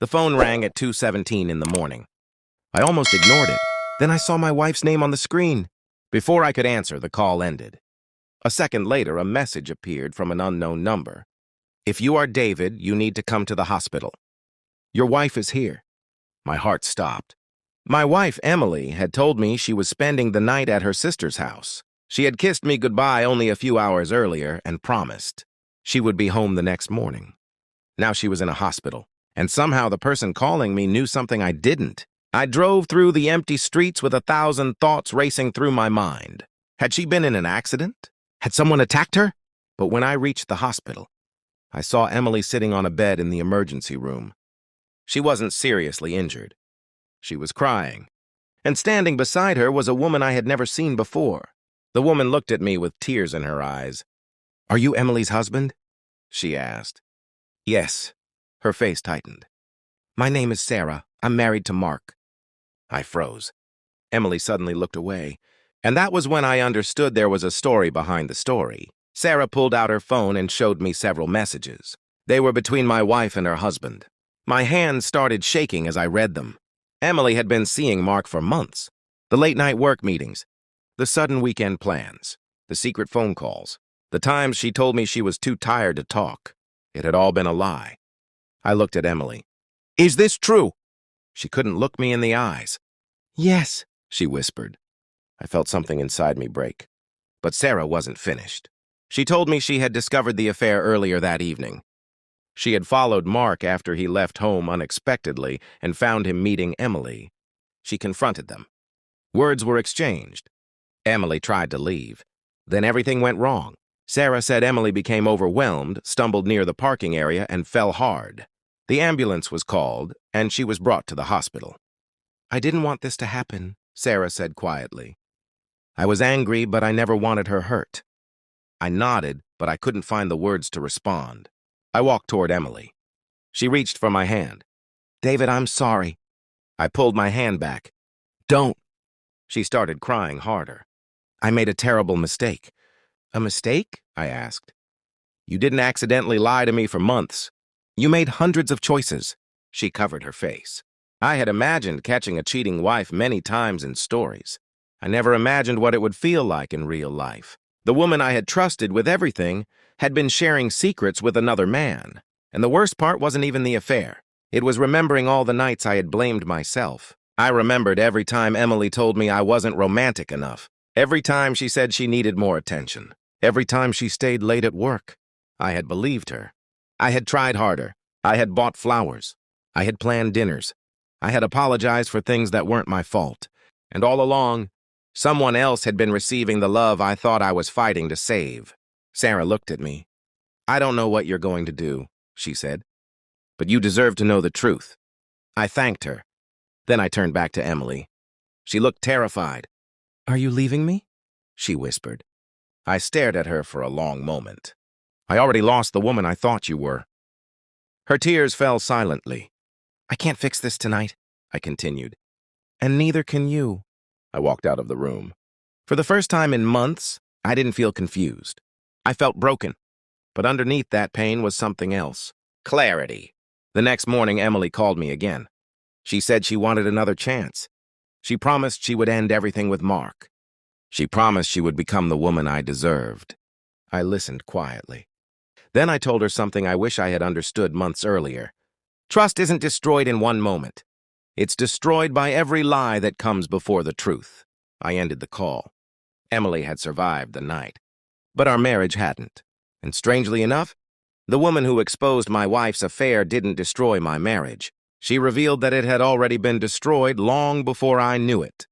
The phone rang at 2:17 in the morning. I almost ignored it. Then I saw my wife's name on the screen. Before I could answer, the call ended. A second later, a message appeared from an unknown number. If you are David, you need to come to the hospital. Your wife is here. My heart stopped. My wife, Emily, had told me she was spending the night at her sister's house. She had kissed me goodbye only a few hours earlier and promised she would be home the next morning. Now she was in a hospital, and somehow the person calling me knew something I didn't. I drove through the empty streets with 1,000 thoughts racing through my mind. Had she been in an accident? Had someone attacked her? But when I reached the hospital, I saw Emily sitting on a bed in the emergency room. She wasn't seriously injured. She was crying, and standing beside her was a woman I had never seen before. The woman looked at me with tears in her eyes. "Are you Emily's husband?" she asked. "Yes." Her face tightened. "My name is Sarah. I'm married to Mark." I froze. Emily suddenly looked away, and that was when I understood there was a story behind the story. Sarah pulled out her phone and showed me several messages. They were between my wife and her husband. My hands started shaking as I read them. Emily had been seeing Mark for months. The late-night work meetings, the sudden weekend plans, the secret phone calls, the times she told me she was too tired to talk. It had all been a lie. I looked at Emily. "Is this true?" She couldn't look me in the eyes. "Yes," she whispered. I felt something inside me break. But Sarah wasn't finished. She told me she had discovered the affair earlier that evening. She had followed Mark after he left home unexpectedly and found him meeting Emily. She confronted them. Words were exchanged. Emily tried to leave. Then everything went wrong. Sarah said Emily became overwhelmed, stumbled near the parking area, and fell hard. The ambulance was called, and she was brought to the hospital. "I didn't want this to happen," Sarah said quietly. I was angry, but I never wanted her hurt. I nodded, but I couldn't find the words to respond. I walked toward Emily. She reached for my hand. "David, I'm sorry." I pulled my hand back. "Don't." She started crying harder. "I made a terrible mistake." "A mistake?" I asked. "You didn't accidentally lie to me for months. You made hundreds of choices." She covered her face. I had imagined catching a cheating wife many times in stories. I never imagined what it would feel like in real life. The woman I had trusted with everything had been sharing secrets with another man. And the worst part wasn't even the affair. It was remembering all the nights I had blamed myself. I remembered every time Emily told me I wasn't romantic enough. Every time she said she needed more attention. Every time she stayed late at work. I had believed her. I had tried harder. I had bought flowers. I had planned dinners. I had apologized for things that weren't my fault. And all along, someone else had been receiving the love I thought I was fighting to save. Sarah looked at me. "I don't know what you're going to do," she said, "but you deserve to know the truth." I thanked her. Then I turned back to Emily. She looked terrified. "Are you leaving me?" she whispered. I stared at her for a long moment. "I already lost the woman I thought you were." Her tears fell silently. "I can't fix this tonight," I continued. "And neither can you." I walked out of the room. For the first time in months, I didn't feel confused. I felt broken. But underneath that pain was something else. Clarity. The next morning, Emily called me again. She said she wanted another chance. She promised she would end everything with Mark. She promised she would become the woman I deserved. I listened quietly. Then I told her something I wish I had understood months earlier. Trust isn't destroyed in one moment. It's destroyed by every lie that comes before the truth. I ended the call. Emily had survived the night. But our marriage hadn't. And strangely enough, the woman who exposed my wife's affair didn't destroy my marriage. She revealed that it had already been destroyed long before I knew it.